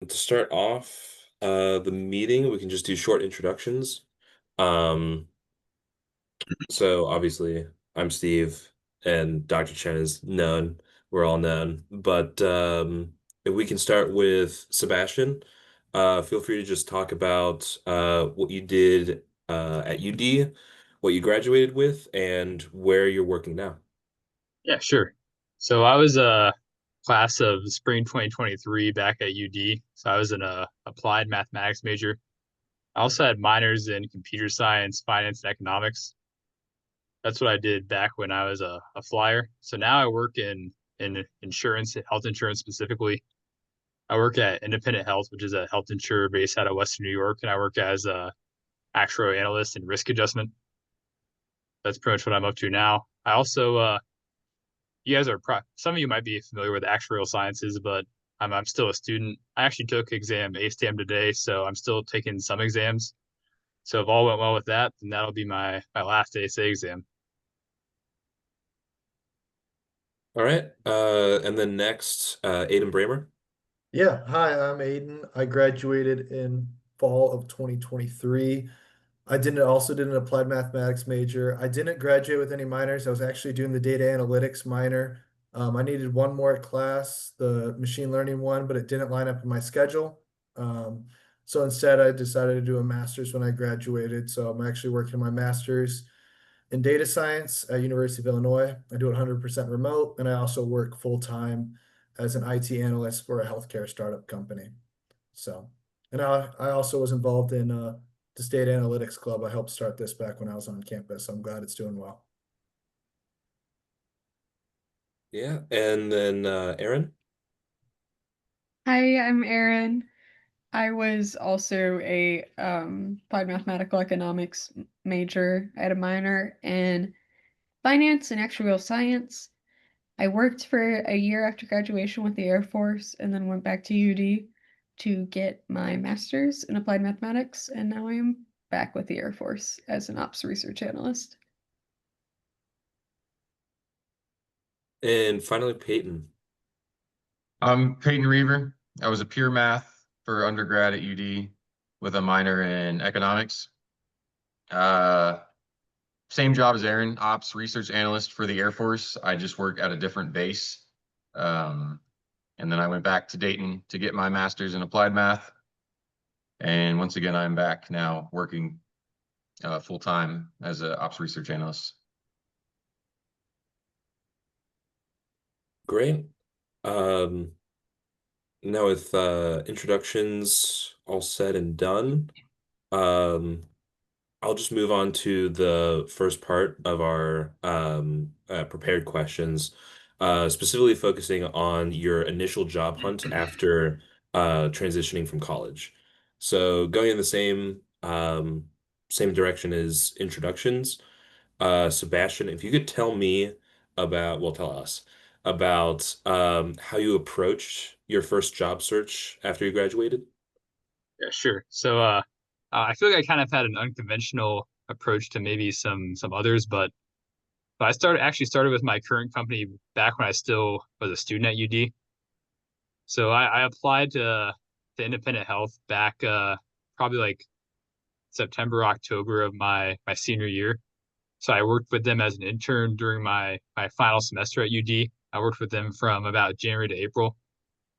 To start off the meeting, we can just do short introductions. Um, so obviously, I'm Steve, and Dr. Chen is known. We're all known. But if we can start with Sebastian, feel free to just talk about what you did at UD, what you graduated with, and where you're working now. Yeah, sure. So I was a class of spring 2023 back at UD. So I was an applied mathematics major. I also had minors in computer science, finance, and economics. That's what I did back when I was a flyer. So now I work in insurance, health insurance specifically. I work at Independent Health, which is a health insurer based out of Western New York, and I work as a actuarial analyst in risk adjustment. That's pretty much what I'm up to now. I also you guys are some of you might be familiar with actuarial sciences, but I'm still a student. I actually took exam ASTM today, so I'm still taking some exams. So if all went well with that, then that'll be my last ASA exam. All right. And then next, Aidan Bramer. Yeah, hi, I'm Aidan. I graduated in fall of 2023. I didn't also did an applied mathematics major. I didn't graduate with any minors. I was actually doing the data analytics minor. I needed one more class, the machine learning one, but it didn't line up in my schedule. Um, so instead, I decided to do a master's when I graduated. So I'm actually working my master's in data science at University of Illinois. I do it 100% remote, and I also work full time as an IT analyst for a healthcare startup company. So, and I also was involved in the state analytics club. I helped start this back when I was on campus. So I'm glad it's doing well. Yeah. And then Erin. Hi, I'm Erin. I was also a applied mathematical economics major. I had a minor in finance and actuarial science. I worked for a year after graduation with the Air Force and then went back to UD to get my master's in applied mathematics, and now I'm back with the Air Force as an ops research analyst. And finally, Peyton. I'm Payton Reaver. I was a pure math for undergrad at UD with a minor in economics. Uh, Same job as Aaron, ops research analyst for the Air Force. I just work at a different base. Um, and then I went back to Dayton to get my master's in applied math. And once again, I'm back now working full time as an ops research analyst. Great. Um, Now with introductions all said and done, um, I'll just move on to the first part of our prepared questions, specifically focusing on your initial job hunt after transitioning from college. So going in the same direction as introductions. Sebastian, if you could tell me about, well, tell us about how you approached your first job search after you graduated. Yeah, sure. So I feel like I kind of had an unconventional approach to maybe some others, but I started with my current company back when I still was a student at UD. So I applied to Independent Health back probably like September, October of my senior year. So I worked with them as an intern during my final semester at UD. I worked with them from about January to April.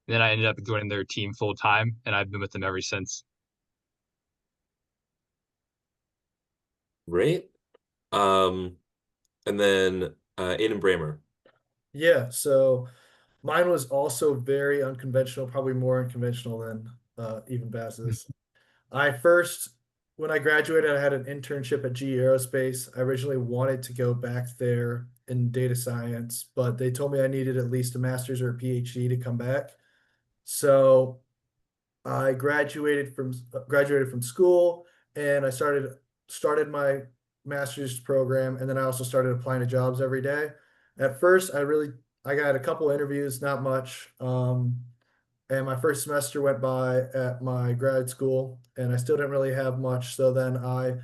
And then I ended up joining their team full time, and I've been with them ever since. Great. Um, and then Aidan Bramer. Yeah, so mine was also very unconventional, probably more unconventional than even Baz's. I first, when I graduated, I had an internship at GE Aerospace. I originally wanted to go back there in data science, but they told me I needed at least a master's or a PhD to come back. So I graduated from school and I started my master's program, and then I also started applying to jobs every day. At first, I got a couple interviews, not much. And my first semester went by at my grad school, and I still didn't really have much. So then I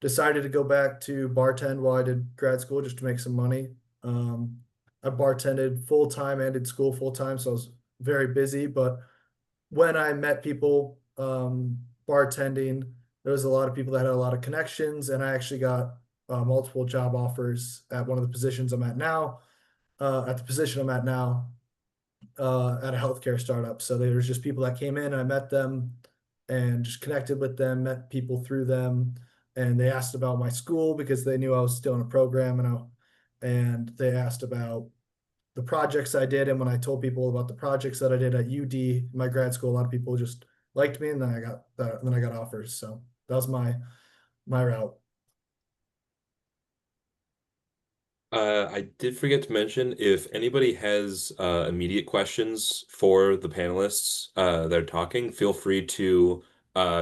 decided to go back to bartend while I did grad school just to make some money. I bartended full time and did school full time, so I was very busy. But when I met people bartending, there was a lot of people that had a lot of connections, and I actually got multiple job offers at one of the positions I'm at now. At the position I'm at now, at a healthcare startup. So there was just people that came in, and I met them and just connected with them, met people through them, and they asked about my school because they knew I was still in a program, and they asked about the projects I did. And when I told people about the projects that I did at UD, my grad school, a lot of people just liked me, and then I got offers. So that was my route. I did forget to mention if anybody has immediate questions for the panelists that are talking, feel free to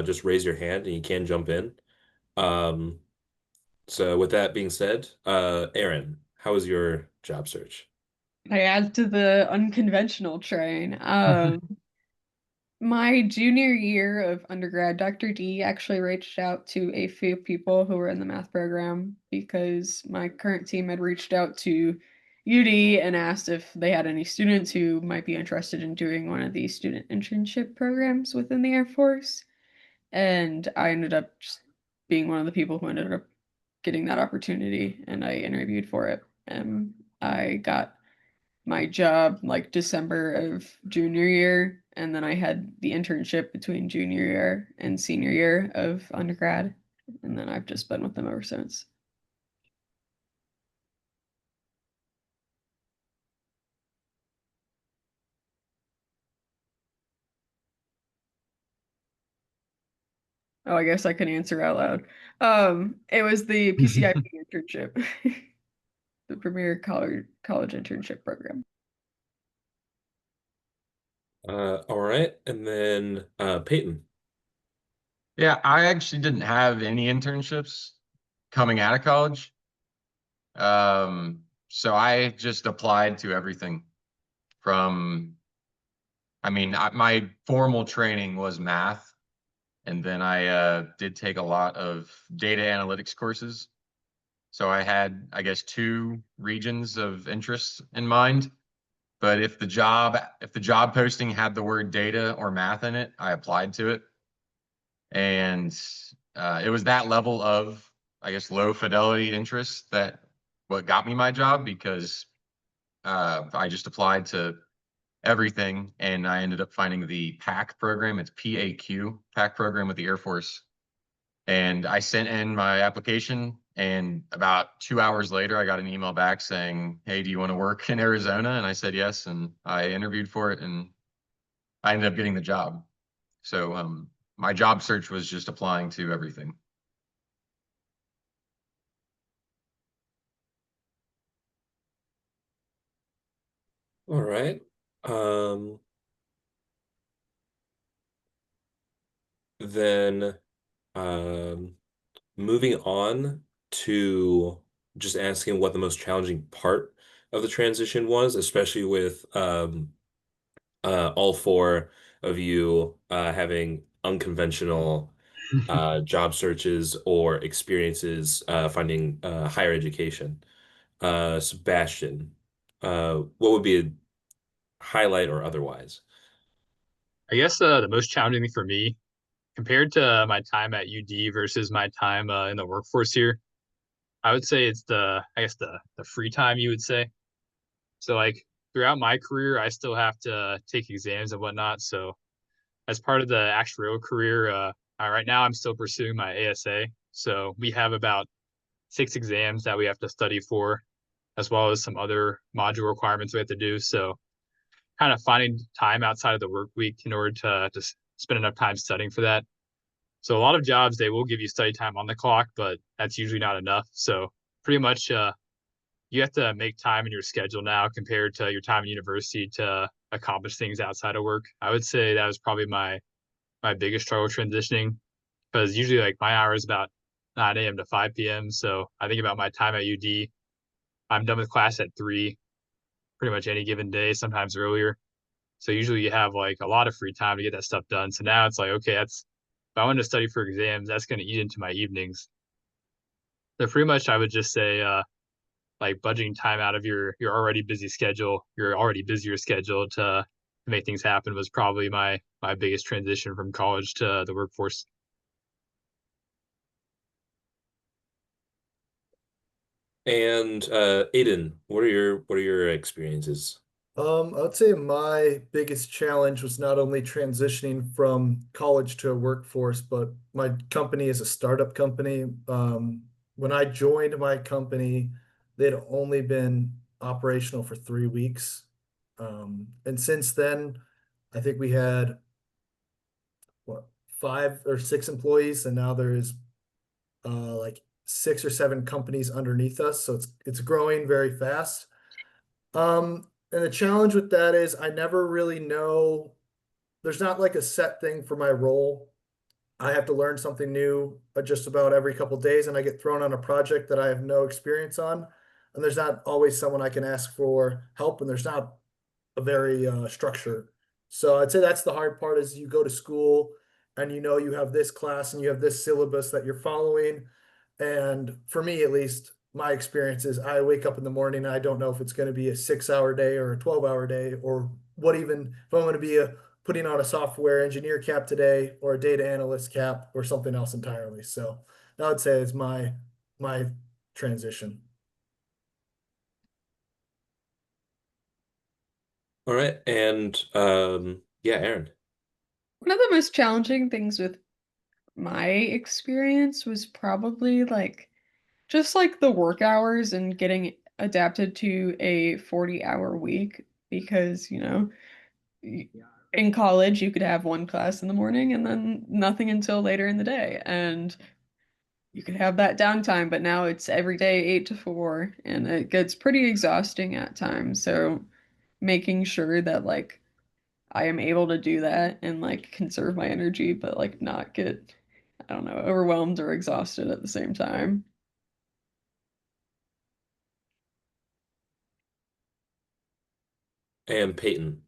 just raise your hand and you can jump in. Um, so with that being said, Erin, how was your job search? I add to the unconventional train. My junior year of undergrad, Dr. D actually reached out to a few people who were in the math program because my current team had reached out to UD and asked if they had any students who might be interested in doing one of these student internship programs within the Air Force. And I ended up just being one of the people who ended up getting that opportunity, and I interviewed for it. And I got my job like December of junior year, and then I had the internship between junior year and senior year of undergrad, and then I've just been with them ever since. Oh, I guess I can answer out loud. It was the PCIP internship, the premier college internship program. All right, and then Peyton. Yeah, I actually didn't have any internships coming out of college. So I just applied to everything from, my formal training was math, and then I did take a lot of data analytics courses. So I had, I guess, two regions of interest in mind. But if the job posting had the word data or math in it, I applied to it. And it was that level of, I guess, low fidelity interest that what got me my job, because I just applied to everything, and I ended up finding the PAC program. It's PAQ, PAC program with the Air Force. And I sent in my application, and about 2 hours later, I got an email back saying, "Hey, do you want to work in Arizona?" And I said yes, and I interviewed for it, and I ended up getting the job. So my job search was just applying to everything. All right. Um, then um, moving on to just asking what the most challenging part of the transition was, especially with all four of you having unconventional job searches or experiences finding higher education. Sebastian, what would be a highlight or otherwise? I guess the most challenging thing for me, compared to my time at UD versus my time in the workforce here, I would say it's I guess the free time you would say. So like throughout my career, I still have to take exams and whatnot. So as part of the actuarial career, right now I'm still pursuing my ASA. So we have about 6 exams that we have to study for, as well as some other module requirements we have to do. So kind of finding time outside of the work week in order to spend enough time studying for that. So a lot of jobs, they will give you study time on the clock, but that's usually not enough. So pretty much you have to make time in your schedule now compared to your time in university to accomplish things outside of work. I would say that was probably my biggest struggle transitioning, because usually like my hour is about 9 a.m. to 5 p.m. So I think about my time at UD. I'm done with class at 3, pretty much any given day, sometimes earlier. So usually you have like a lot of free time to get that stuff done. So now it's like, okay, that's if I wanted to study for exams, that's going to eat into my evenings. So pretty much I would just say like budgeting time out of your already busy schedule, your already busier schedule to make things happen was probably my my biggest transition from college to the workforce. And Aidan, what are your experiences? I would say my biggest challenge was not only transitioning from college to a workforce, but my company is a startup company. When I joined my company, they'd only been operational for 3 weeks. And since then, I think we had what, 5 or 6 employees, and now there is like 6 or 7 companies underneath us. So it's growing very fast. And the challenge with that is I never really know. There's not like a set thing for my role. I have to learn something new just about every couple days, and I get thrown on a project that I have no experience on. And there's not always someone I can ask for help, and there's not a very structure. So I'd say that's the hard part is you go to school and you know you have this class and you have this syllabus that you're following. And for me, at least, my experience is I wake up in the morning and I don't know if it's going to be a 6 hour day or a 12 hour day or what even if I'm going to be putting on a software engineer cap today or a data analyst cap or something else entirely. So I would say is my transition. All right, and yeah, Erin. One of the most challenging things with my experience was probably like just like the work hours and getting adapted to a 40-hour week because, in college you could have one class in the morning and then nothing until later in the day and you could have that downtime, but now it's every day 8 to 4 and it gets pretty exhausting at times. So making sure that like I am able to do that and like conserve my energy, but like not get, I don't know, overwhelmed or exhausted at the same time. And Peyton.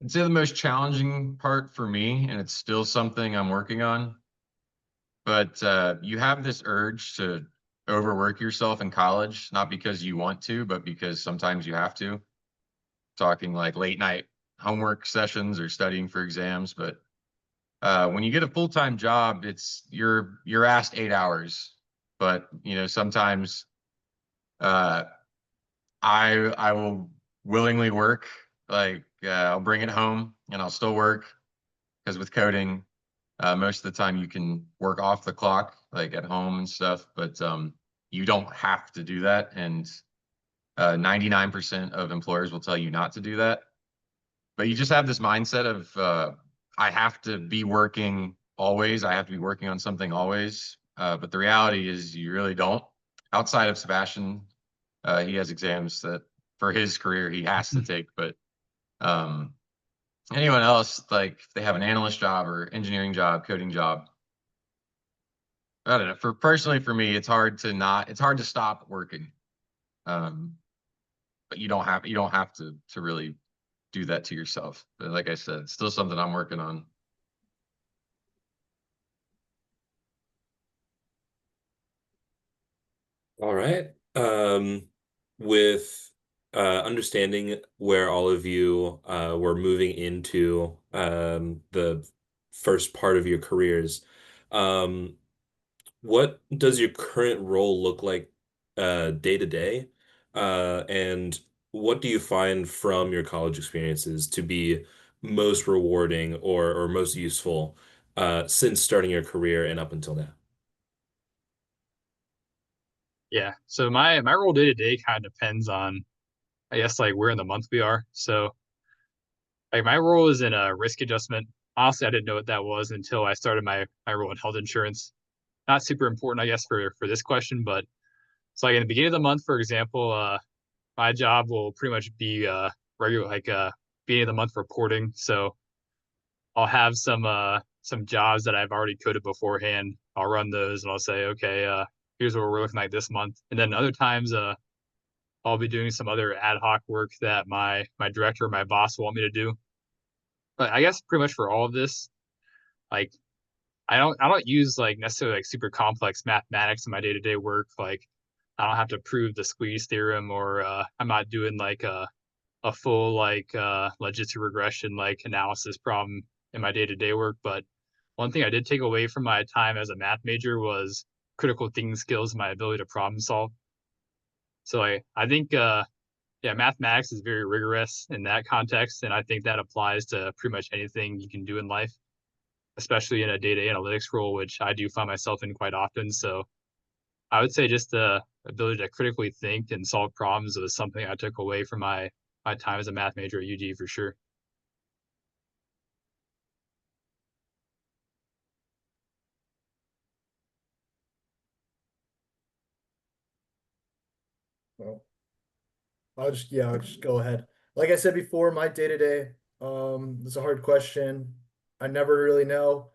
I'd say the most challenging part for me, and it's still something I'm working on, but you have this urge to overwork yourself in college, not because you want to, but because sometimes you have to. Talking like late night homework sessions or studying for exams, but when you get a full-time job, it's you're asked 8 hours, but sometimes uh, I will willingly work. Like I'll bring it home and I'll still work because with coding, most of the time you can work off the clock, like at home and stuff, but you don't have to do that. And 99% of employers will tell you not to do that. But you just have this mindset of I have to be working always. I have to be working on something always. But the reality is you really don't. Outside of Sebastian, he has exams that for his career he has to take. But um, anyone else, like if they have an analyst job or engineering job, coding job, I don't know. For me, it's hard to stop working. But you don't have to really do that to yourself. But like I said, it's still something I'm working on. All right. With understanding where all of you were moving into the first part of your careers, um, what does your current role look like day to day? And what do you find from your college experiences to be most rewarding or most useful since starting your career and up until now? Yeah. So my role day to day kind of depends on, I guess, like where in the month we are. So like my role is in a risk adjustment. Honestly, I didn't know what that was until I started my role in health insurance. Not super important, I guess, for this question, but so like in the beginning of the month, for example, my job will pretty much be regular like beginning of the month reporting. So I'll have some jobs that I've already coded beforehand. I'll run those and I'll say, okay, here's what we're looking like this month. And then other times, I'll be doing some other ad hoc work that my director or my boss want me to do. But I guess pretty much for all of this, like I don't use like necessarily like super complex mathematics in my day-to-day work. Like I don't have to prove the squeeze theorem or I'm not doing like a full like logistic regression like analysis problem in my day-to-day work. But one thing I did take away from my time as a math major was critical thinking skills, my ability to problem solve. So I think yeah, mathematics is very rigorous in that context, and I think that applies to pretty much anything you can do in life, especially in a data analytics role, which I do find myself in quite often. So I would say just the ability to critically think and solve problems was something I took away from my time as a math major at UD for sure. Well, I'll just go ahead. Like I said before, my day to day, is a hard question. I never really know.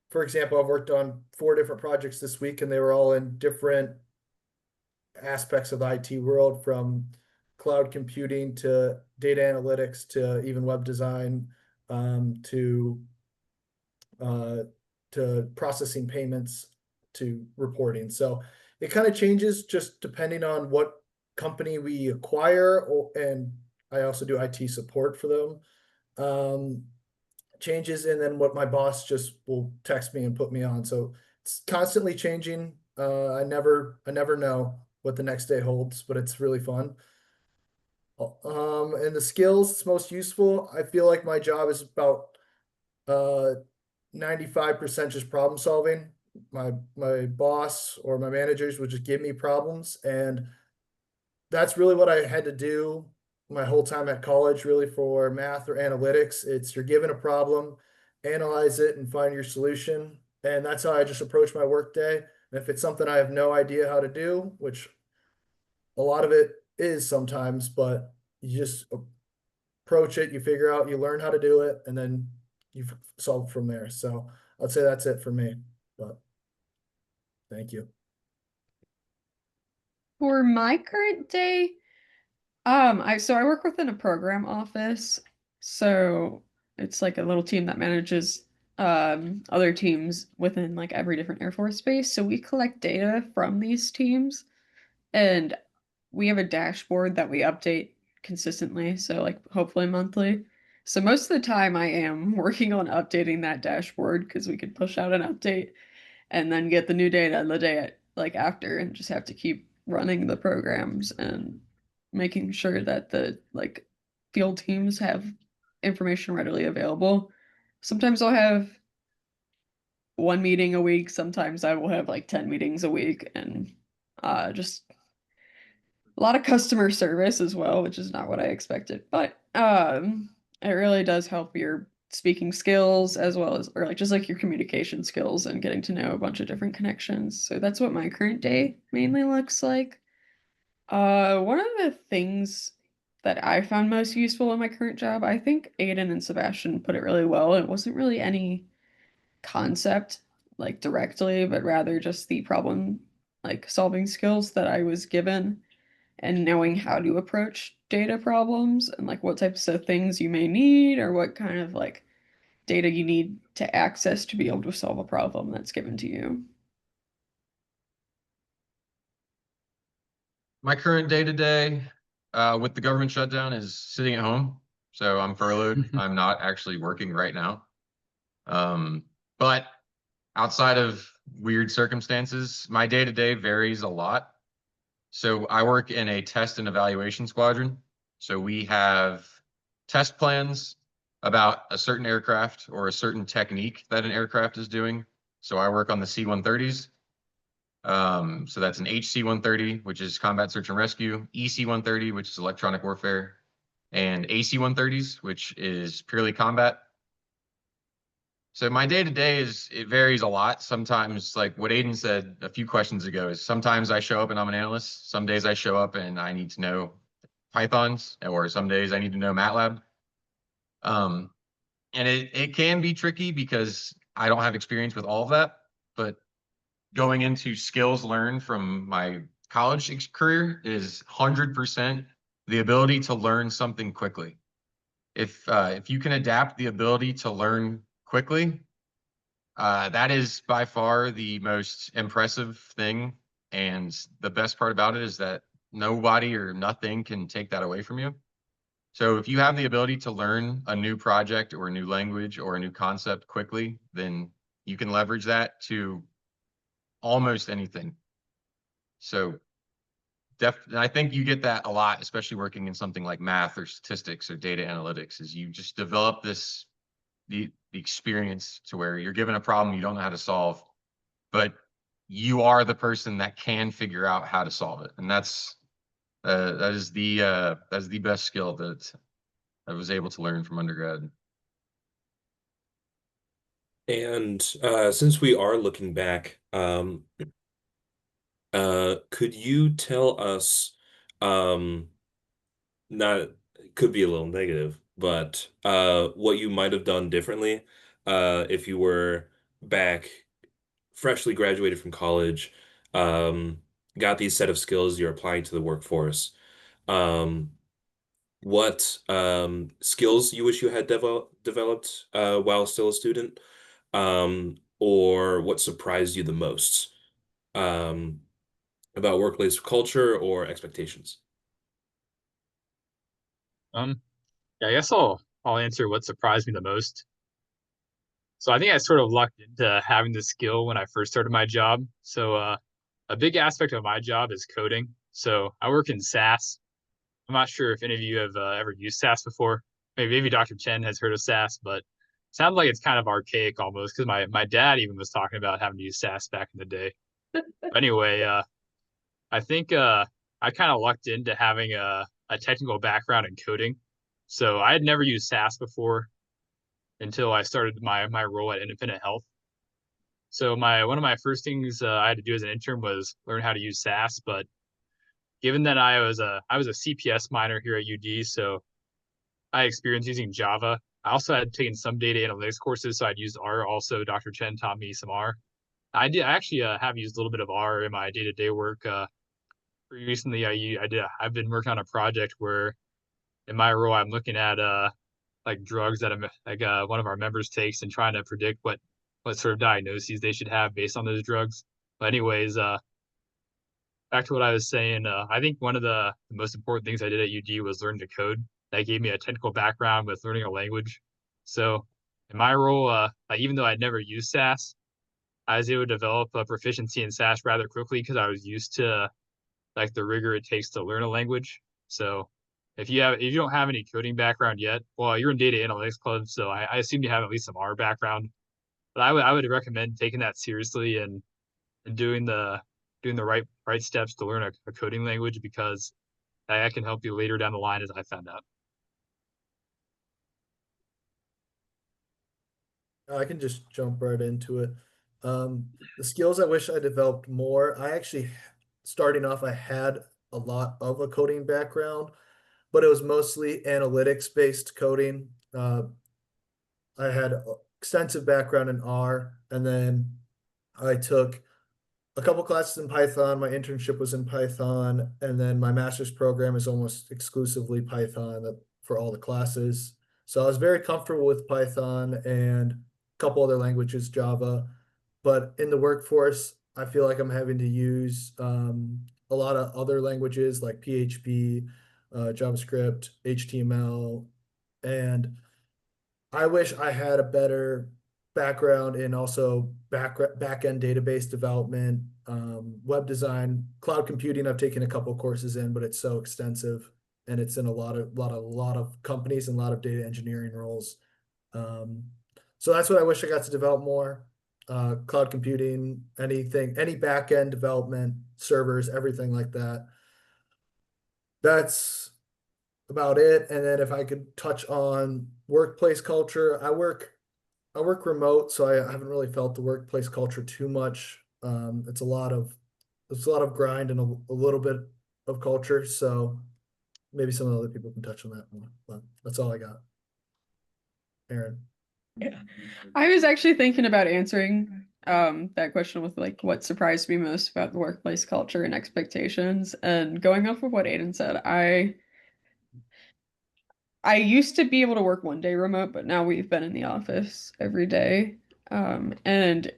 For example, I've worked on 4 different projects this week, and they were all in different aspects of the IT world, from cloud computing to data analytics to even web design, to uh, processing payments to reporting. So it kind of changes just depending on what company we acquire, and I also do IT support for them. Changes, and then what my boss just will text me and put me on. So it's constantly changing. I never know what the next day holds, but it's really fun. And the skills it's most useful, I feel like my job is about 95% just problem solving. My boss or my managers would just give me problems, and that's really what I had to do my whole time at college, really, for math or analytics. It's you're given a problem, analyze it, and find your solution. And that's how I just approach my workday. And if it's something I have no idea how to do, which a lot of it is sometimes, but you just approach it, you figure out, you learn how to do it, and then you solve from there. So I'd say that's it for me. But thank you. For my current day, I work within a program office, so it's like a little team that manages other teams within like every different Air Force base. So we collect data from these teams, and we have a dashboard that we update consistently, so like hopefully monthly. So most of the time I am working on updating that dashboard because we could push out an update and then get the new data the day like after, and just have to keep running the programs and making sure that the like field teams have information readily available. Sometimes I'll have 1 meeting a week, sometimes I will have like 10 meetings a week, and just a lot of customer service as well, which is not what I expected. But it really does help your speaking skills as well as, or like just like your communication skills and getting to know a bunch of different connections. So that's what my current day mainly looks like. One of the things that I found most useful in my current job, I think Aidan and Sebastian put it really well. It wasn't really any concept like directly, but rather just the problem like solving skills that I was given, and knowing how to approach data problems and like what types of things you may need or what kind of like data you need to access to be able to solve a problem that's given to you. My current day to day with the government shutdown is sitting at home. So I'm furloughed. I'm not actually working right now. But outside of weird circumstances, my day to day varies a lot. So I work in a test and evaluation squadron. So we have test plans about a certain aircraft or a certain technique that an aircraft is doing. So I work on the C-130s. So that's an HC-130, which is combat search and rescue, EC-130, which is electronic warfare, and AC-130s, which is purely combat. So my day to day it varies a lot. Sometimes, like what Aidan said a few questions ago, is sometimes I show up and I'm an analyst. Some days I show up and I need to know Pythons, or some days I need to know MATLAB. And it can be tricky because I don't have experience with all of that. But going into skills learned from my college career is 100% the ability to learn something quickly. If you can adapt the ability to learn quickly, that is by far the most impressive thing. And the best part about it is that nobody or nothing can take that away from you. So if you have the ability to learn a new project or a new language or a new concept quickly, then you can leverage that to almost anything. So I think you get that a lot, especially working in something like math or statistics or data analytics, is you just develop the experience to where you're given a problem you don't know how to solve, but you are the person that can figure out how to solve it. And that is the best skill that I was able to learn from undergrad. And since we are looking back, could you tell us, um, not could be a little negative, but what you might have done differently if you were back freshly graduated from college, um, got these set of skills you're applying to the workforce. Um, what skills you wish you had developed while still a student, or what surprised you the most um, about workplace culture or expectations? Yeah, I guess I'll answer what surprised me the most. So I think I sort of lucked into having the skill when I first started my job. So a big aspect of my job is coding. So I work in SaaS. I'm not sure if any of you have ever used SaaS before. Maybe Dr. Chen has heard of SaaS, but it sounds like it's kind of archaic almost because my dad even was talking about having to use SaaS back in the day. But anyway, I think I kind of lucked into having a technical background in coding. So I had never used SaaS before until I started my role at Independent Health. So my one of my first things I had to do as an intern was learn how to use SaaS. But given that I was a CPS minor here at UD, so I experienced using Java. I also had taken some data analytics courses, so I'd used R. Also, Dr. Chen taught me some R. I actually have used a little bit of R in my day-to-day work. Pretty recently, I've been working on a project where in my role I'm looking at like drugs that one of our members takes and trying to predict what sort of diagnoses they should have based on those drugs. But anyways, back to what I was saying, I think one of the most important things I did at UD was learn to code. That gave me a technical background with learning a language. So in my role, even though I'd never used SaaS, I was able to develop a proficiency in SaaS rather quickly because I was used to like the rigor it takes to learn a language. So if you don't have any coding background yet, well, you're in data analytics club, so I assume you have at least some R background. But I would recommend taking that seriously and doing the right steps to learn a coding language because that can help you later down the line, as I found out. I can just jump right into it. The skills I wish I developed more. I actually, starting off, I had a lot of a coding background, but it was mostly analytics based coding. I had extensive background in R, and then I took a couple classes in Python. My internship was in Python, and then my master's program is almost exclusively Python for all the classes. So I was very comfortable with Python and a couple other languages, Java. But in the workforce, I feel like I'm having to use a lot of other languages like PHP, JavaScript, HTML, and I wish I had a better background in also back end database development, web design, cloud computing. I've taken a couple courses in, but it's so extensive and it's in a lot of companies and a lot of data engineering roles. Um, so that's what I wish I got to develop more. Cloud computing, anything, any back end development, servers, everything like that. That's about it. And then if I could touch on workplace culture, I work remote, so I haven't really felt the workplace culture too much. It's a lot of grind and a little bit of culture. So maybe some other people can touch on that more. But that's all I got. Erin. Yeah. I was actually thinking about answering that question with like what surprised me most about the workplace culture and expectations. And going off of what Aidan said, I used to be able to work 1 day remote, but now we've been in the office every day. And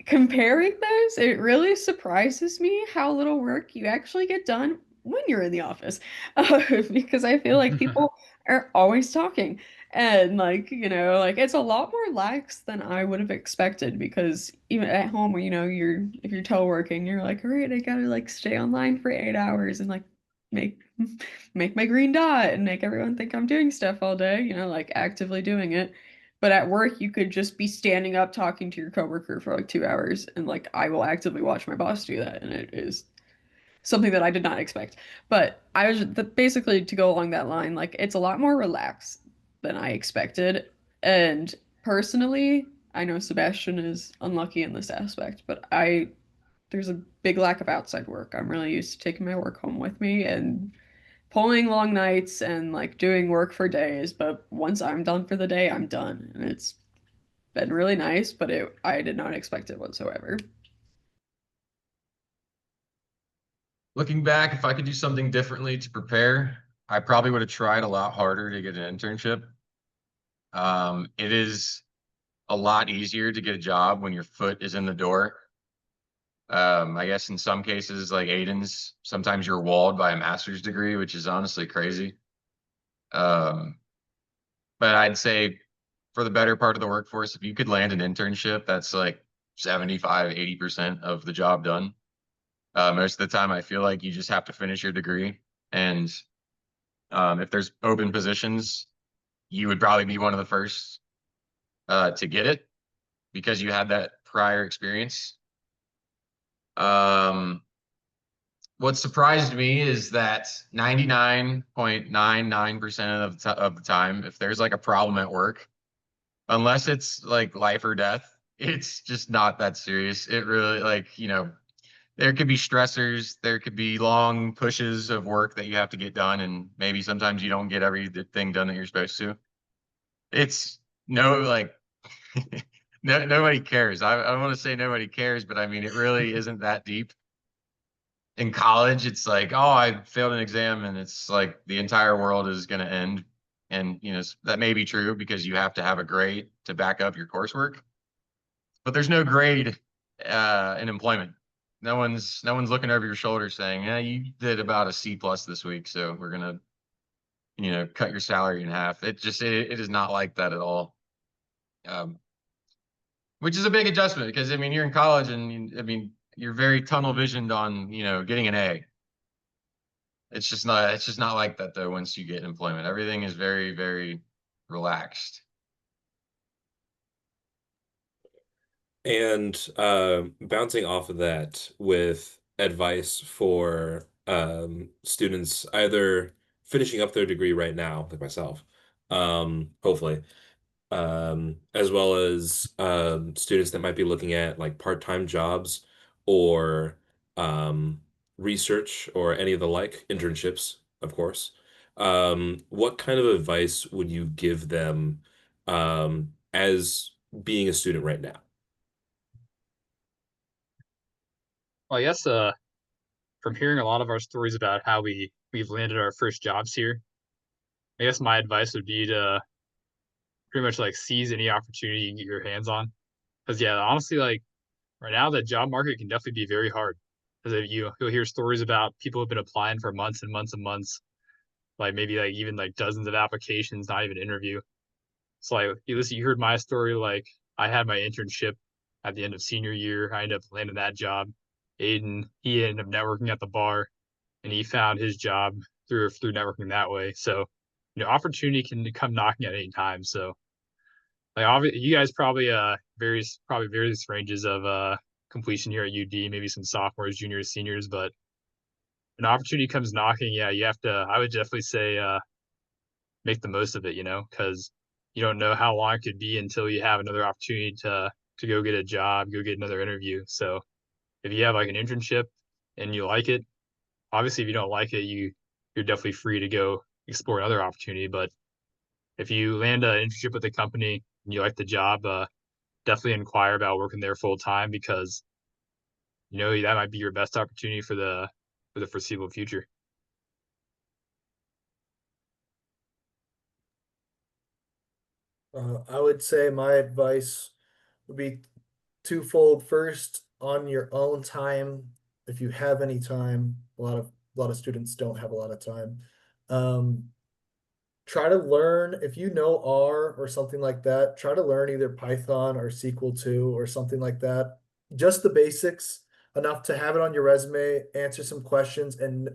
comparing those, it really surprises me how little work you actually get done when you're in the office, because I feel like people are always talking. And like, like it's a lot more lax than I would have expected because even at home, if you're teleworking, you're like, all right, I gotta like stay online for 8 hours and like make make my green dot and make everyone think I'm doing stuff all day, like actively doing it. But at work, you could just be standing up talking to your coworker for like 2 hours, and like I will actively watch my boss do that, and it is something that I did not expect. But basically to go along that line, like it's a lot more relaxed than I expected. And personally, I know Sebastian is unlucky in this aspect, but there's a big lack of outside work. I'm really used to taking my work home with me and pulling long nights and like doing work for days, but once I'm done for the day, I'm done. And it's been really nice, but I did not expect it whatsoever. Looking back, if I could do something differently to prepare, I probably would have tried a lot harder to get an internship. It is a lot easier to get a job when your foot is in the door. I guess in some cases, like Aidan's, sometimes you're walled by a master's degree, which is honestly crazy. Um, but I'd say for the better part of the workforce, if you could land an internship, that's like 75, 80% of the job done. Most of the time, I feel like you just have to finish your degree. And if there's open positions, you would probably be one of the first to get it because you had that prior experience. What surprised me is that 99.99% of the time, if there's like a problem at work, unless it's like life or death, it's just not that serious. It really there could be stressors, there could be long pushes of work that you have to get done, and maybe sometimes you don't get everything done that you're supposed to. It's no like nobody cares. I want to say nobody cares, but I mean it really isn't that deep. In college, it's like, oh, I failed an exam, and it's like the entire world is going to end. And that may be true because you have to have a grade to back up your coursework, but there's no grade in employment. No one's looking over your shoulder saying, yeah, you did about a C plus this week, so we're gonna cut your salary in half. It is not like that at all. Um, which is a big adjustment because I mean you're in college and I mean you're very tunnel visioned on getting an A. It's just not like that though once you get employment. Everything is very, very relaxed. And bouncing off of that with advice for students either finishing up their degree right now, like myself, hopefully, as well as students that might be looking at like part-time jobs or um, research or any of the like, internships, of course. What kind of advice would you give them as being a student right now? Well, I guess from hearing a lot of our stories about how we've landed our first jobs here, I guess my advice would be to pretty much like seize any opportunity you can get your hands on. Because yeah, honestly, like right now the job market can definitely be very hard. Because you'll hear stories about people who've been applying for months and months and months, like maybe like even like dozens of applications, not even interview. So like you heard my story, like I had my internship at the end of senior year. I ended up landing that job. Aidan, he ended up networking at the bar and he found his job through networking that way. So, opportunity can come knocking at any time. So like obviously you guys probably various ranges of completion here at UD, maybe some sophomores, juniors, seniors, but an opportunity comes knocking, yeah, you have to I would definitely say make the most of it, because you don't know how long it could be until you have another opportunity to go get a job, go get another interview. So if you have like an internship and you like it, obviously if you don't like it, you're definitely free to go explore another opportunity. But if you land an internship with a company and you like the job, definitely inquire about working there full time because that might be your best opportunity for the foreseeable future. I would say my advice would be twofold. First, on your own time, if you have any time, a lot of students don't have a lot of time. Try to learn, if you know R or something like that, try to learn either Python or SQL 2 or something like that. Just the basics, enough to have it on your resume, answer some questions, and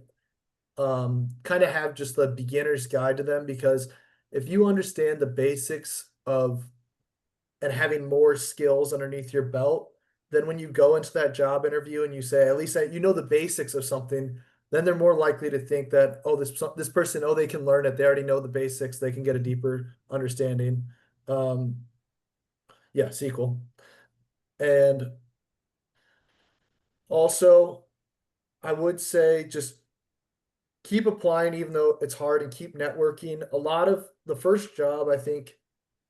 kind of have just the beginner's guide to them. Because if you understand the basics of and having more skills underneath your belt, then when you go into that job interview and you say, at least you know the basics of something, then they're more likely to think that, oh, this person, oh, they can learn it. They already know the basics. They can get a deeper understanding. Yeah, SQL. And also, I would say just keep applying, even though it's hard, and keep networking. A lot of the first job, I think,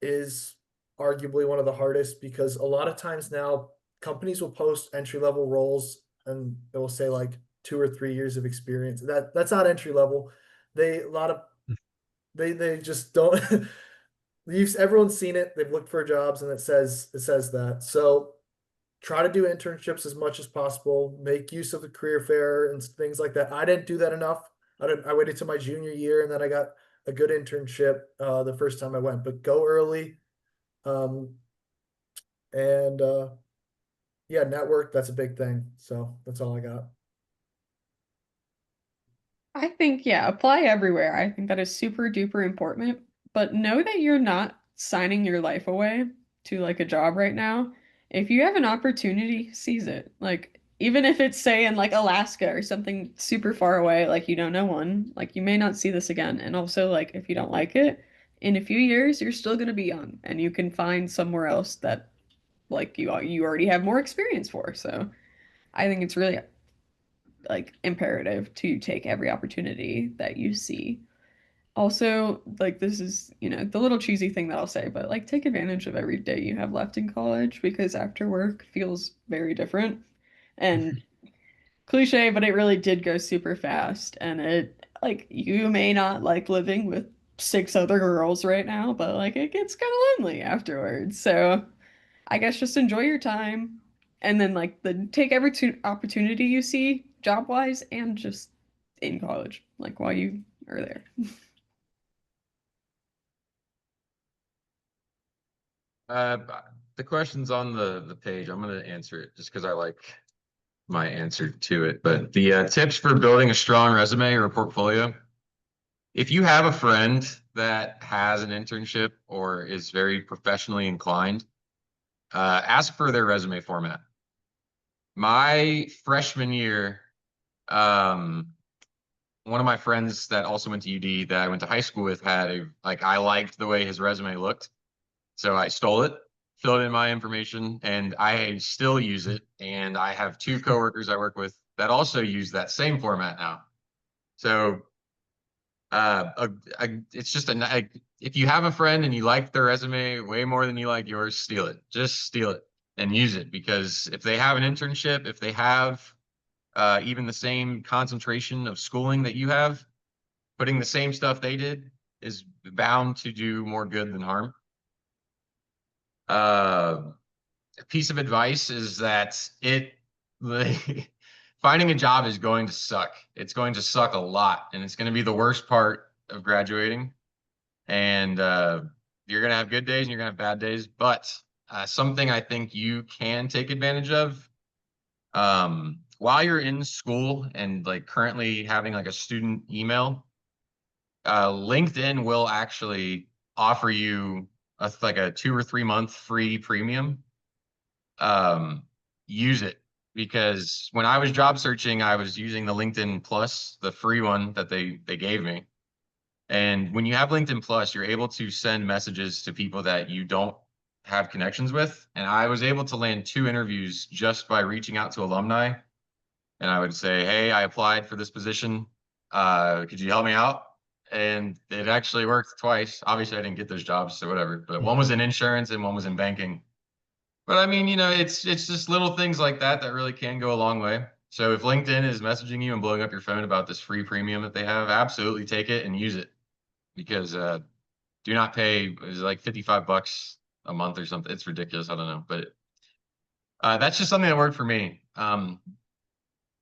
is arguably one of the hardest, because a lot of times now companies will post entry level roles and it will say like 2 or 3 years of experience. That's not entry level. They just don't. Everyone's seen it. They've looked for jobs and it says that. So try to do internships as much as possible. Make use of the career fair and things like that. I didn't do that enough. I waited till my junior year and then I got a good internship the first time I went. But go early, and yeah, network. That's a big thing. So that's all I got. I think, yeah, apply everywhere. I think that is super duper important, but know that you're not signing your life away to like a job right now. If you have an opportunity, seize it. Like, even if it's, say, in like Alaska or something super far away, like you don't know one, like you may not see this again. And also, like, if you don't like it, in a few years, you're still going to be young and you can find somewhere else that like you already have more experience for. So I think it's really like imperative to take every opportunity that you see. Also, like this is, the little cheesy thing that I'll say, but like take advantage of every day you have left in college because after work feels very different. And cliche, but it really did go super fast. And it like you may not like living with six other girls right now, but like it gets kind of lonely afterwards. So I guess just enjoy your time and then like take every opportunity you see job wise and just in college, like while you are there. Uh, the question's on the page. I'm gonna answer it just because I like my answer to it. But the tips for building a strong resume or a portfolio. If you have a friend that has an internship or is very professionally inclined, ask for their resume format. My freshman year, one of my friends that also went to UD that I went to high school with I liked the way his resume looked. So I stole it, filled in my information, and I still use it. And I have two coworkers I work with that also use that same format now. So it's just if you have a friend and you like their resume way more than you like yours, steal it. Just steal it and use it, because if they have an internship, if they have even the same concentration of schooling that you have, putting the same stuff they did is bound to do more good than harm. A piece of advice is that finding a job is going to suck. It's going to suck a lot, and it's going to be the worst part of graduating. And you're going to have good days and you're going to have bad days. But something I think you can take advantage of while you're in school and like currently having like a student email, LinkedIn will actually offer you like a 2 or 3 month free premium. Use it, because when I was job searching, I was using the LinkedIn Plus, the free one that they gave me. And when you have LinkedIn Plus, you're able to send messages to people that you don't have connections with. And I was able to land 2 interviews just by reaching out to alumni. And I would say, hey, I applied for this position. Could you help me out? And it actually worked twice. Obviously, I didn't get those jobs, so whatever. But one was in insurance and one was in banking. But I mean, it's just little things like that that really can go a long way. So if LinkedIn is messaging you and blowing up your phone about this free premium that they have, absolutely take it and use it, because do not pay, is like $55 a month or something. It's ridiculous. I don't know, but that's just something that worked for me.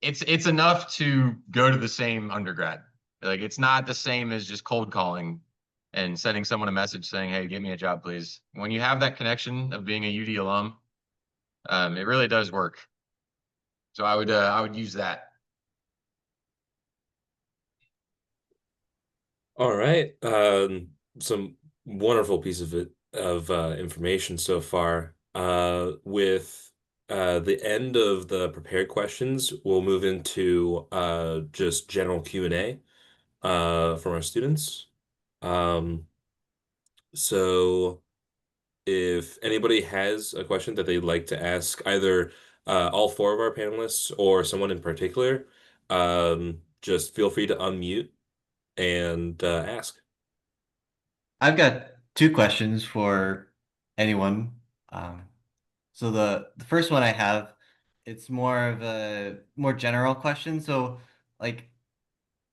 it's enough to go to the same undergrad. Like it's not the same as just cold calling and sending someone a message saying, "Hey, get me a job, please." When you have that connection of being a UD alum, it really does work. So I would use that. All right. Some wonderful piece of information so far. With the end of the prepared questions, we'll move into just general Q&A from our students. So if anybody has a question that they'd like to ask either all four of our panelists or someone in particular, just feel free to unmute and ask. I've got two questions for anyone. Um, so the first one I have, it's more of a more general question. So like,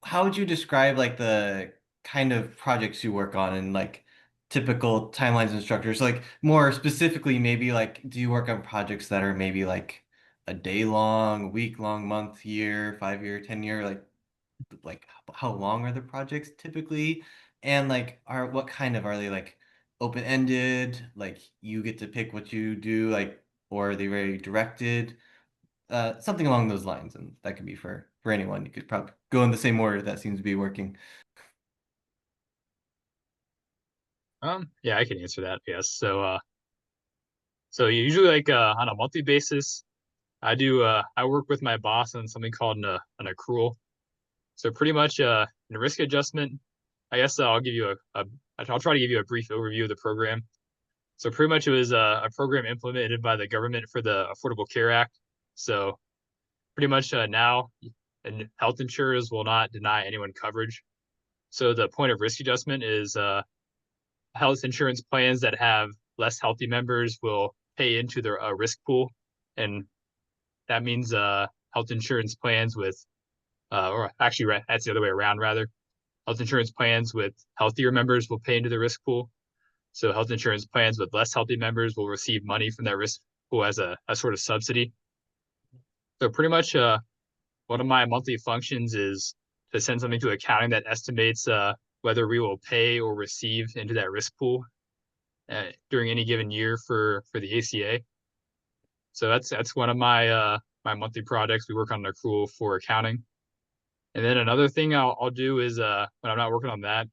how would you describe like the kind of projects you work on and like typical timelines and structures? Like more specifically, maybe like, do you work on projects that are maybe like a day long, week long, month, year, 5 year, 10 year, like how long are the projects typically? And like what kind of are they, like open-ended, like you get to pick what you do, like, or are they very directed? Something along those lines, and that could be for anyone. You could probably go in the same order that seems to be working. Yeah, I can answer that. Yes. So usually like on a monthly basis, I work with my boss on something called an accrual. So pretty much in a risk adjustment, I guess I'll give you I'll try to give you a brief overview of the program. So pretty much it was a program implemented by the government for the Affordable Care Act. So pretty much now and health insurers will not deny anyone coverage. So the point of risk adjustment is health insurance plans that have less healthy members will pay into their risk pool, and that means health insurance plans with or actually that's the other way around rather. Health insurance plans with healthier members will pay into the risk pool. So health insurance plans with less healthy members will receive money from that risk pool as a sort of subsidy. So pretty much one of my monthly functions is to send something to accounting that estimates whether we will pay or receive into that risk pool during any given year for the ACA. So that's one of my monthly projects. We work on an accrual for accounting. And then another thing I'll do is when I'm not working on that,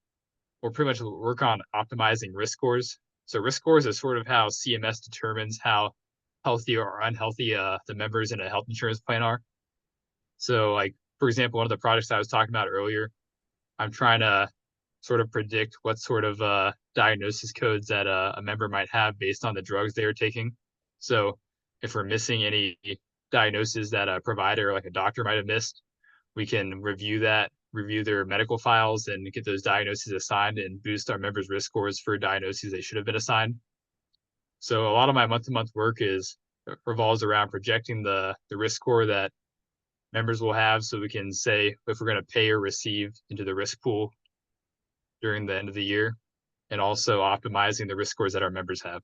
we'll pretty much work on optimizing risk scores. So risk scores is sort of how CMS determines how healthy or unhealthy the members in a health insurance plan are. So like, for example, one of the projects I was talking about earlier, I'm trying to sort of predict what sort of diagnosis codes that a member might have based on the drugs they are taking. So if we're missing any diagnoses that a provider, like a doctor, might have missed, we can review their medical files and get those diagnoses assigned and boost our members' risk scores for diagnoses they should have been assigned. So a lot of my month-to-month work revolves around projecting the risk score that members will have, so we can say if we're going to pay or receive into the risk pool during the end of the year, and also optimizing the risk scores that our members have.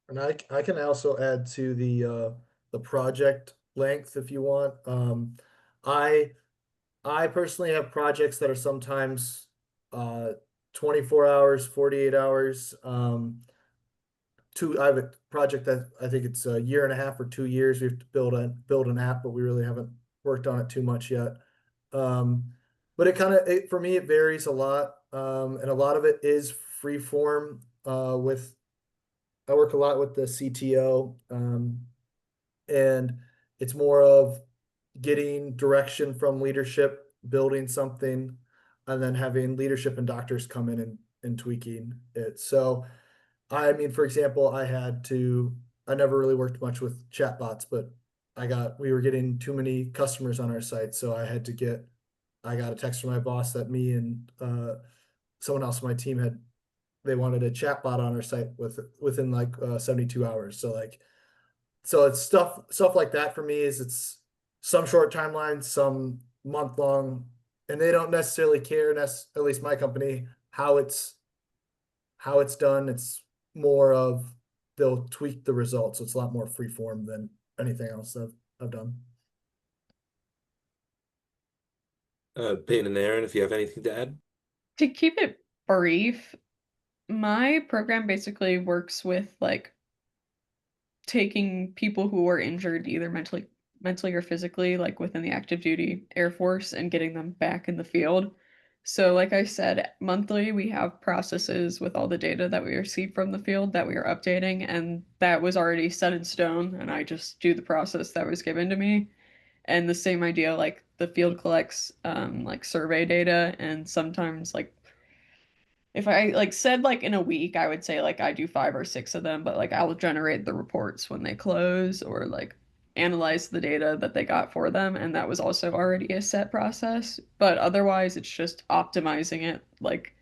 And I can also add to the project length if you want. I I personally have projects that are sometimes 24 hours, 48 hours. I have a project that I think it's a year and a half or 2 years. We have to build an app, but we really haven't worked on it too much yet. But for me it varies a lot, and a lot of it is free form. I work a lot with the CTO, and it's more of getting direction from leadership, building something, and then having leadership and doctors come in and tweaking it. So, I mean, for example, I never really worked much with chatbots, but we were getting too many customers on our site. So I got a text from my boss that me and someone else on my team they wanted a chatbot on our site within like 72 hours. So it's stuff like that for me it's some short timelines, some month long, and they don't necessarily care, at least my company, how it's done. It's more of they'll tweak the results. So it's a lot more free form than anything else I've done. Peyton and Aaron, if you have anything to add. To keep it brief, my program basically works with like taking people who are injured either mentally or physically, like within the active duty Air Force, and getting them back in the field. So like I said, monthly we have processes with all the data that we receive from the field that we are updating, and that was already set in stone, and I just do the process that was given to me. And the same idea, like the field collects like survey data, and sometimes like if I like said like in a week, I would say like I do 5 or 6 of them, but like I'll generate the reports when they close or like analyze the data that they got for them, and that was also already a set process. But otherwise, it's just optimizing it. Like,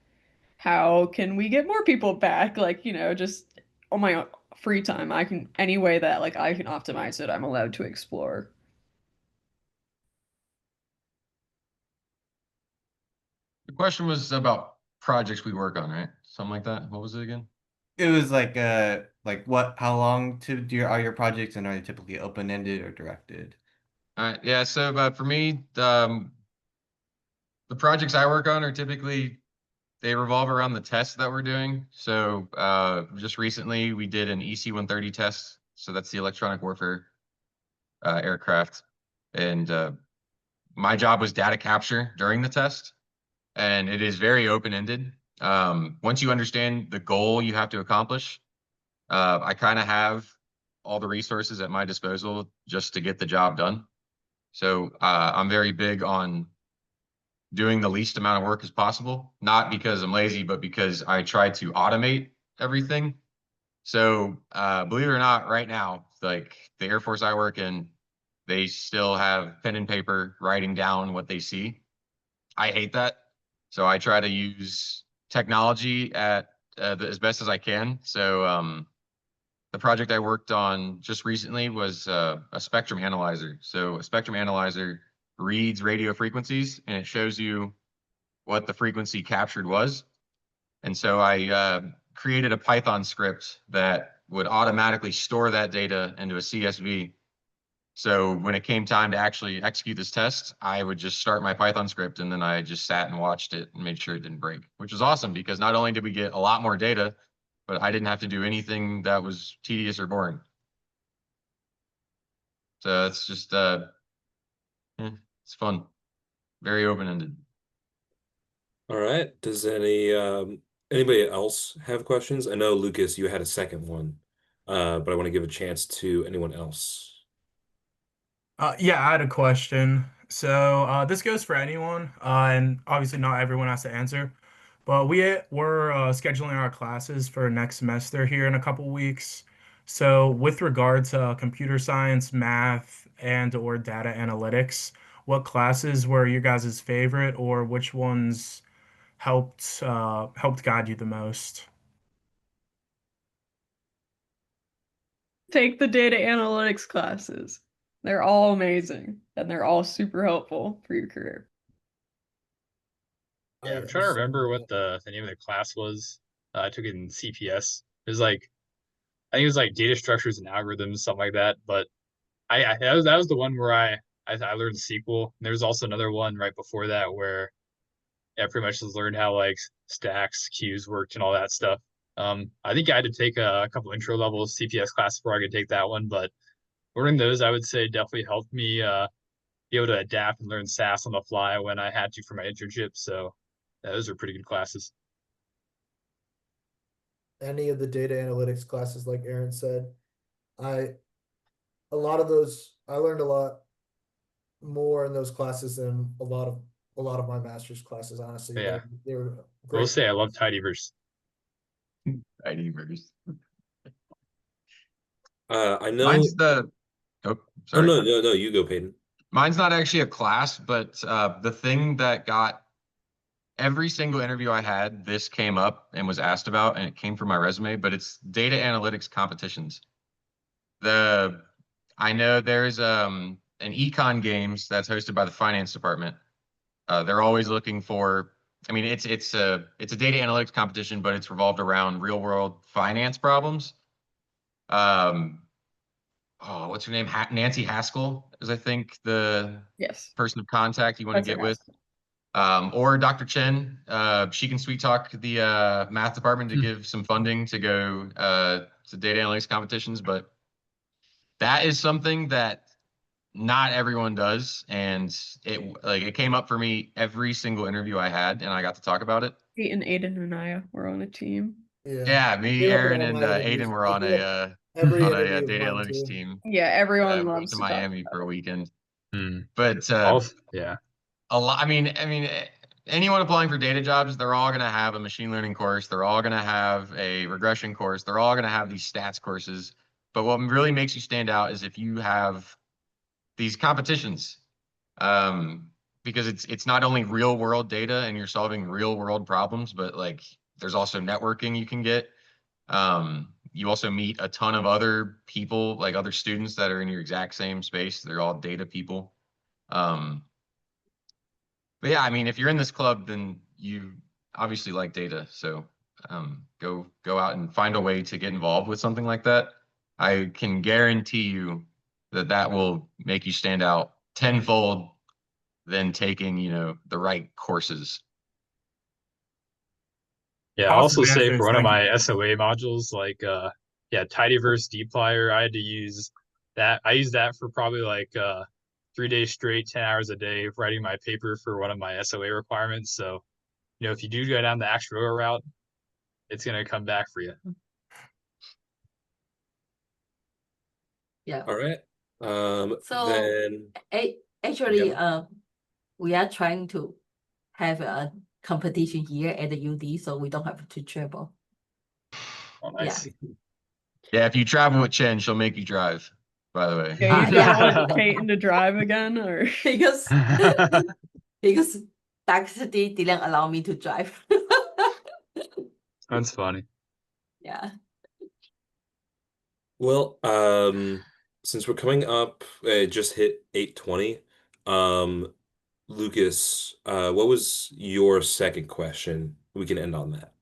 how can we get more people back? Like, just on my free time, I can any way that like I can optimize it, I'm allowed to explore. The question was about projects we work on, right? Something like that. What was it again? It was like what, how long are your projects, and are they typically open-ended or directed? All right. Yeah. So, for me, the projects I work on are typically they revolve around the tests that we're doing. So, just recently we did an EC-130 test. So that's the electronic warfare aircraft, and my job was data capture during the test, and it is very open-ended. Once you understand the goal you have to accomplish, I kind of have all the resources at my disposal just to get the job done. So I'm very big on doing the least amount of work as possible, not because I'm lazy, but because I try to automate everything. So believe it or not, right now, like the Air Force I work in, they still have pen and paper writing down what they see. I hate that. So I try to use technology at as best as I can. So the project I worked on just recently was a spectrum analyzer. So a spectrum analyzer reads radio frequencies, and it shows you what the frequency captured was. And so I created a Python script that would automatically store that data into a CSV. So when it came time to actually execute this test, I would just start my Python script, and then I just sat and watched it and made sure it didn't break, which was awesome because not only did we get a lot more data, but I didn't have to do anything that was tedious or boring. So it's just it's fun, very open-ended. All right. Does anybody else have questions? I know Lucas, you had a second one, but I want to give a chance to anyone else. Yeah, I had a question. So this goes for anyone, and obviously not everyone has to answer. But we're scheduling our classes for next semester here in a couple weeks. So with regard to computer science, math, and or data analytics, what classes were your guys' favorite, or which ones helped guide you the most? Take the data analytics classes. They're all amazing and they're all super helpful for your career. Yeah, I'm trying to remember what the name of the class was. I took it in CPS. It was like I think it was like data structures and algorithms, something like that. But I that was the one where I learned SQL. And there was also another one right before that where I pretty much just learned how like stacks, queues worked and all that stuff. I think I had to take a couple intro level CPS classes before I could take that one, but learning those I would say definitely helped me be able to adapt and learn SAS on the fly when I had to for my internship. So those are pretty good classes. Any of the data analytics classes, like Aaron said, I a lot of those I learned a lot more in those classes than a lot of my master's classes. Honestly, Yeah. they were I will great. say I love tidyverse. IDverse. I know. Mine's the oh, Oh sorry. no, you go, Peyton. Mine's not actually a class, but the thing that got every single interview I had, this came up and was asked about, and it came from my resume, but it's data analytics competitions. I know there's an econ games that's hosted by the finance department. They're always looking for, I mean, it's a data analytics competition, but it's revolved around real world finance problems. Oh, what's her name? Nancy Haskell is, I think, the Yes, person of contact you want to Professor get with. Haskell. Or Dr. Chen. She can sweet talk the math department to give some funding to go to data analytics competitions, but that is something that not everyone does, and it came up for me every single interview I had, and I got to talk about it. Peyton, Aidan, and I were on a team. Yeah. Yeah, me, Came up in Erin, all and my Aiden interviews. were It on came up a every on a interview of data mine analytics too. team. Yeah, everyone We went loves to to talk Miami for about a it. weekend, Hmm. but Yeah. a lot. Anyone applying for data jobs, they're all going to have a machine learning course. They're all going to have a regression course. They're all going to have these stats courses. But what really makes you stand out is if you have these competitions, because it's not only real world data and you're solving real world problems, but like there's also networking you can get. You also meet a ton of other people, like other students that are in your exact same space. They're all data people. Um, but yeah, I mean, if you're in this club, then you obviously like data. So go out and find a way to get involved with something like that. I can guarantee you that that will make you stand out tenfold than taking, the right courses. Yeah, I'll also Awesome say for answers. one of Thank you. my SOA modules, like yeah, tidyverse dplyr, I had to use that. I used that for probably like 3 days straight, 10 hours a day writing my paper for one of my SOA requirements. So, if you do go down the actuarial route, it's gonna come back for you. Yeah. All right. So Then actually, yep. we are trying to have a competition here at the UD, so we don't have to travel. Oh, nice. Yeah, if you travel with Chen, she'll make you drive, by the way. Yeah, you Yeah. want Peyton to drive again, or because because Daxity didn't allow me to drive. That's funny. Yeah. Well, since we're coming up, it just hit 8:20. Um, Lucas, what was your second question? We can end on that.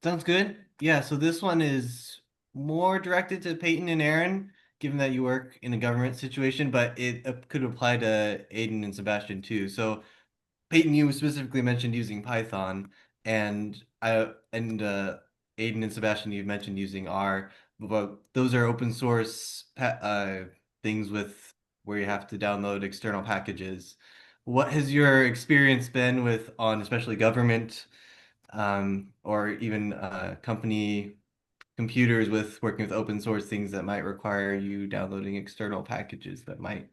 Sounds good. Yeah, so this one is more directed to Peyton and Aaron, given that you work in a government situation, but it could apply to Aiden and Sebastian too. So Peyton, you specifically mentioned using Python, and Aiden and Sebastian, you mentioned using R, but those are open source things with where you have to download external packages. What has your experience been with on especially government or even company computers with working with open source things that might require you downloading external packages that might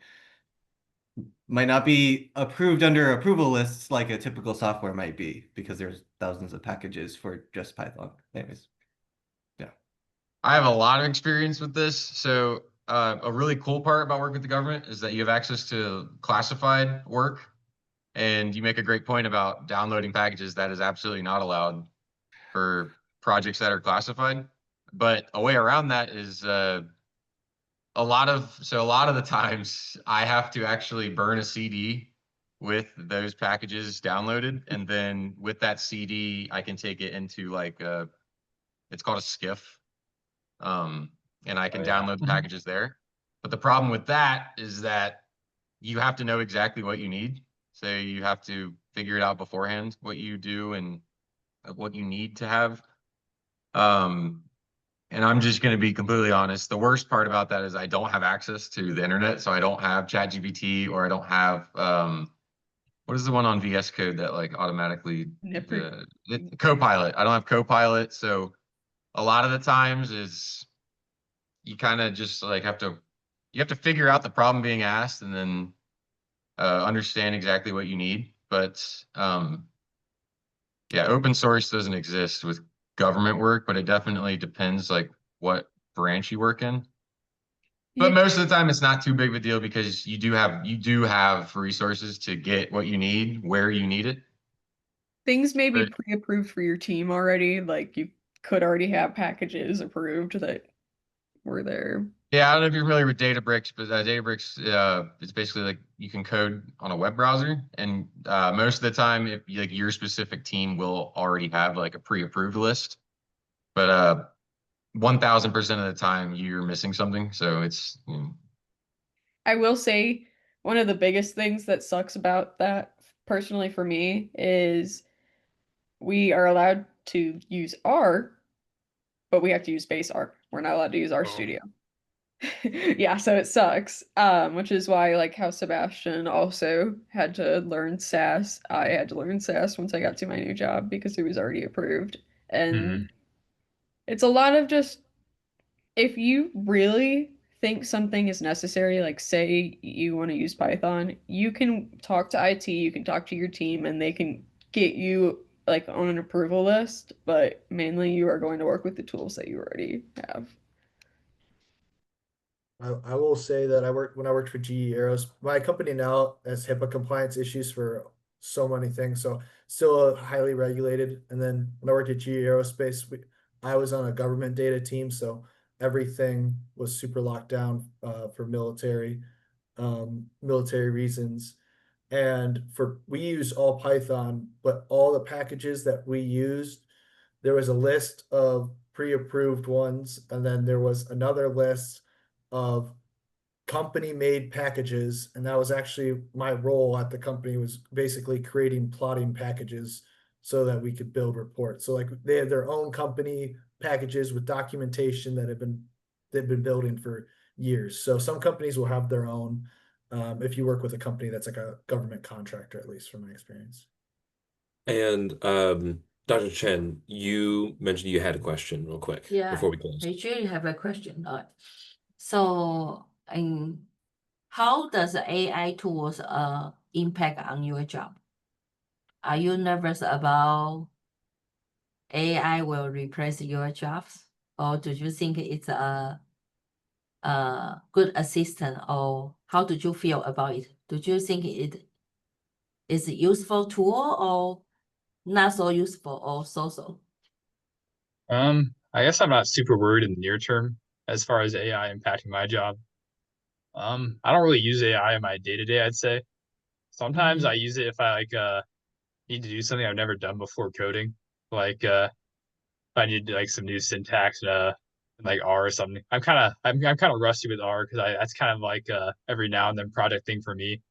not be approved under approval lists like a typical software might be because there's thousands of packages for just Python. Anyways, yeah. I have a lot of experience with this. So a really cool part about working with the government is that you have access to classified work. And you make a great point about downloading packages. That is absolutely not allowed for projects that are classified. But a way around that is a lot of the times I have to actually burn a CD with those packages downloaded, and then with that CD, I can take it into it's called a skiff, and I can Oh, yeah. download the packages there. But the problem with that is that you have to know exactly what you need. So you have to figure it out beforehand, what you do and what you need to have. And I'm just going to be completely honest. The worst part about that is I don't have access to the internet. So I don't have ChatGPT, or I don't have, what is the one on VS Code that like automatically, Nipper. Copilot. I don't have Copilot. So a lot of the times is you kind of just like you have to figure out the problem being asked and then understand exactly what you need. But yeah, open source doesn't exist with government work, but it definitely depends like what branch you work in. But Yeah, most of the time it's not too big of a deal because you do have resources to get what you need where you need it. things may be But pre-approved for your team already. Like you could already have packages approved that were there. yeah, I don't know if you're familiar with Databricks, but Databricks it's basically like you can code on a web browser, and most of the time, if like your specific team will already have like a pre-approved list. But 1000% of the time you're missing something. So it's I will say one of the biggest things that sucks about that personally for me is we are allowed to use R, but we have to use base R. We're not allowed to use Oh. RStudio. Yeah, so it sucks. Which is why like how Sebastian also had to learn SAS. I had to learn SAS once I got to my new job because it was already approved. And it's a lot of just if you really think something is necessary, like say you want to use Python, you can talk to IT, you can talk to your team, and they can get you like on an approval list, but mainly you are going to work with the tools that you already have. I will say that when I worked for GE Aeros, my company now has HIPAA compliance issues for so many things, so still highly regulated. And then when I worked at GE Aerospace, I was on a government data team, so everything was super locked down for military reasons. And we use all Python, but all the packages that we used, there was a list of pre-approved ones, and then there was another list of company-made packages, and that was actually my role at the company, was basically creating plotting packages so that we could build reports. So like they have their own company packages with documentation that they've been building for years. So some companies will have their own, if you work with a company that's like a government contractor, at least from my experience. And Dr. Chen, you mentioned you had a question real quick Yeah, before we close. I actually have a question. So, how does the AI tools impact on your job? Are you nervous about AI will replace your jobs, or do you think it's a good assistant, or how do you feel about it? Do you think it is a useful tool or not so useful or so? I guess I'm not super worried in the near term as far as AI impacting my job. I don't really use AI in my day-to-day, I'd say. Sometimes I use it if I need to do something I've never done before coding. Like if I need like some new syntax in like R or something. I'm kind of rusty with R because I that's kind of like every now and then project thing for me.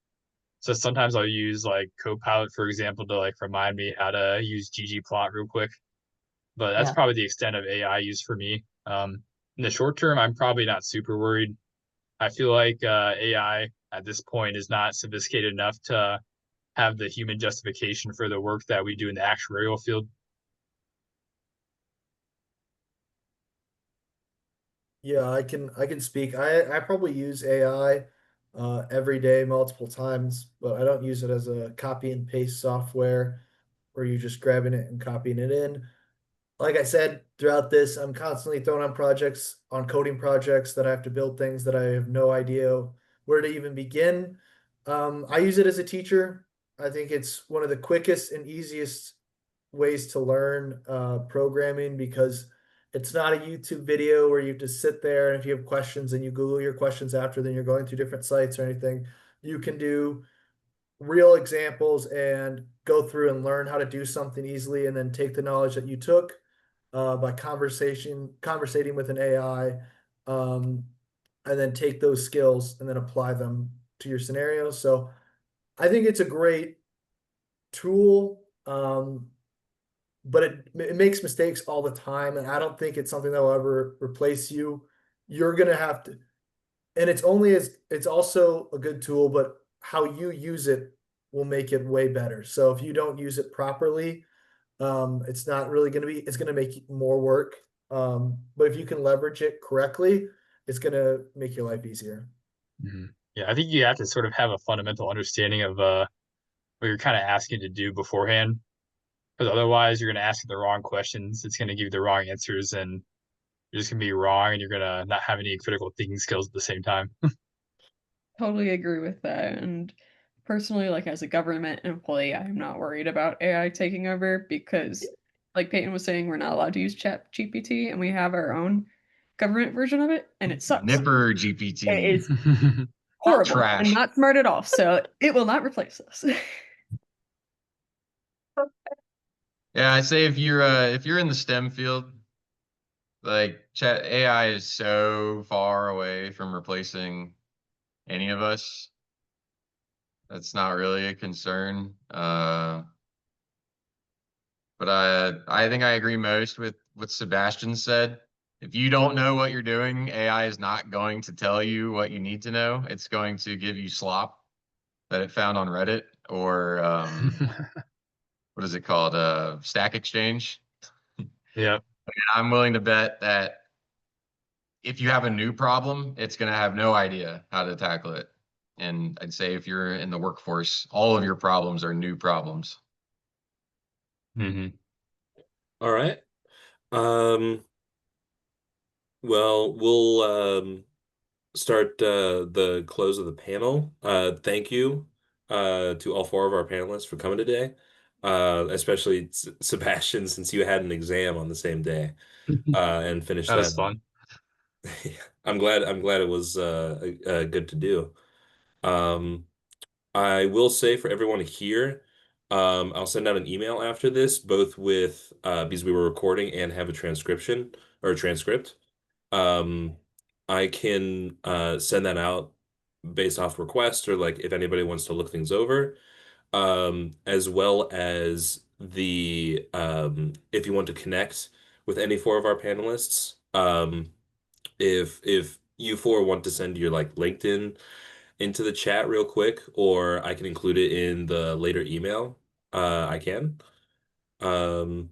So sometimes I'll use like Copilot, for example, to like remind me how to use ggplot real quick. But that's Yeah. probably the extent of AI use for me. In the short term, I'm probably not super worried. I feel like AI at this point is not sophisticated enough to have the human justification for the work that we do in the actuarial field. Yeah, I can speak. I probably use AI every day, multiple times, but I don't use it as a copy and paste software where you're just grabbing it and copying it in. Like I said, throughout this, I'm constantly thrown on coding projects that I have to build things that I have no idea where to even begin. I use it as a teacher. I think it's one of the quickest and easiest ways to learn programming, because it's not a YouTube video where you have to sit there and if you have questions and you Google your questions after, then you're going through different sites or anything. You can do real examples and go through and learn how to do something easily, and then take the knowledge that you took by conversating with an AI, and then take those skills and then apply them to your scenario. So I think it's a great tool, but it makes mistakes all the time, and I don't think it's something that will ever replace you. You're gonna have to, and it's also a good tool, but how you use it will make it way better. So if you don't use it properly, it's not really it's gonna make more work. But if you can leverage it correctly, it's gonna make your life easier. Yeah, I think you have to sort of have a fundamental understanding of what you're kind of asking to do beforehand, because otherwise you're going to ask the wrong questions. It's going to give you the wrong answers, and you're just going to be wrong, and you're going to not have any critical thinking skills at the same time. Totally agree with that. And personally, like as a government employee, I'm not worried about AI taking over because, like Peyton was saying, we're not allowed to use Chat GPT, and we have our own government version of it, and it sucks. Nipper It GPT. is horrible and Trash. not smart at all. So it will not replace us. Yeah, I say if you're in the STEM field, Like chat AI is so far away from replacing any of us. That's not really a concern. But I think I agree most with what Sebastian said. If you don't know what you're doing, AI is not going to tell you what you need to know. It's going to give you slop that it found on Reddit or what is it called? Stack Exchange. Yeah. I'm willing to bet that if you have a new problem, it's going to have no idea how to tackle it. And I'd say if you're in the workforce, all of your problems are new problems. All right. Well, we'll start the close of the panel. Thank you to all four of our panelists for coming today. Especially Sebastian, since you had an exam on the same day and finished That was that. fun. I'm glad it was good to do. Um, I will say for everyone here, I'll send out an email after this, both with because we were recording and have a transcription or a transcript. Um, I can send that out based off request or like if anybody wants to look things over, as well as the if you want to connect with any four of our panelists, if you four want to send your like LinkedIn into the chat real quick, or I can include it in the later email, I can. Um,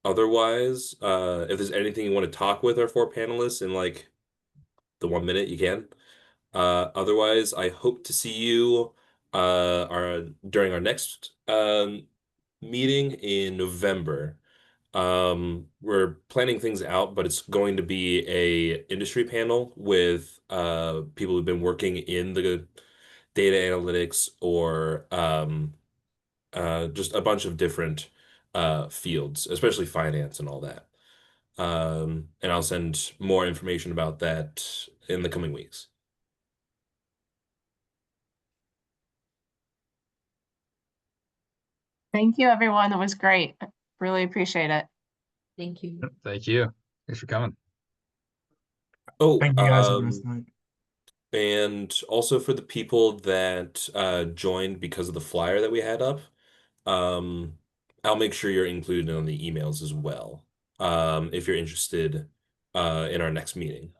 Otherwise, if there's anything you want to talk with our four panelists in like the 1 minute, you can. Otherwise, I hope to see you during our next meeting in November. We're planning things out, but it's going to be a industry panel with people who've been working in the data analytics or just a bunch of different fields, especially finance and all that. And I'll send more information about that in the coming weeks. Thank you, everyone. That was great. Really appreciate it. Thank you. Thank you. Thanks for coming. Oh, Thank you guys. Have a nice night. and also for the people that joined because of the flyer that we had up, um, I'll make sure you're included on the emails as well, if you're interested in our next meeting.